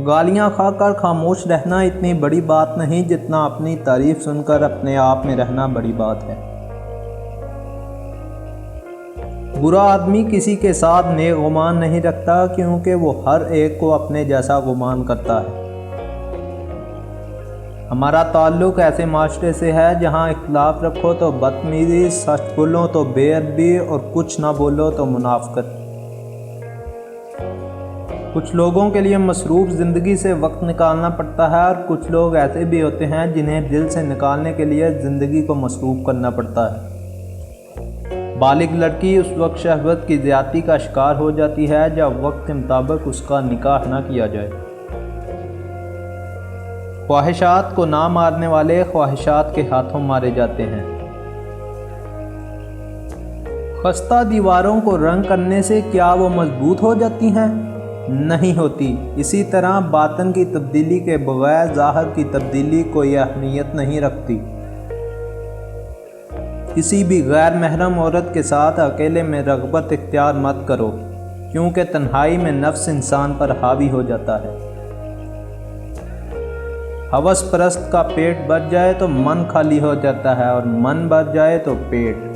گالیاں کھا کر خاموش رہنا اتنی بڑی بات نہیں جتنا اپنی تعریف سن کر اپنے آپ میں رہنا بڑی بات ہے۔ برا آدمی کسی کے ساتھ نیک گمان نہیں رکھتا کیونکہ وہ ہر ایک کو اپنے جیسا گمان کرتا ہے۔ ہمارا تعلق ایسے معاشرے سے ہے جہاں اختلاف رکھو تو بدتمیزی، سچ بولو تو بے ادبی اور کچھ نہ بولو تو منافقت۔ کچھ لوگوں کے لیے مصروف زندگی سے وقت نکالنا پڑتا ہے اور کچھ لوگ ایسے بھی ہوتے ہیں جنہیں دل سے نکالنے کے لیے زندگی کو مصروف کرنا پڑتا ہے۔ بالغ لڑکی اس وقت شہوت کی زیادتی کا شکار ہو جاتی ہے جب وقت کے مطابق اس کا نکاح نہ کیا جائے۔ خواہشات کو نہ مارنے والے خواہشات کے ہاتھوں مارے جاتے ہیں۔ خستہ دیواروں کو رنگ کرنے سے کیا وہ مضبوط ہو جاتی ہیں؟ نہیں ہوتی۔ اسی طرح باطن کی تبدیلی کے بغیر ظاہر کی تبدیلی کوئی اہمیت نہیں رکھتی۔ کسی بھی غیر محرم عورت کے ساتھ اکیلے میں رغبت اختیار مت کرو کیونکہ تنہائی میں نفس انسان پر حاوی ہو جاتا ہے۔ ہوس پرست کا پیٹ بھر جائے تو من خالی ہو جاتا ہے اور من بھر جائے تو پیٹ۔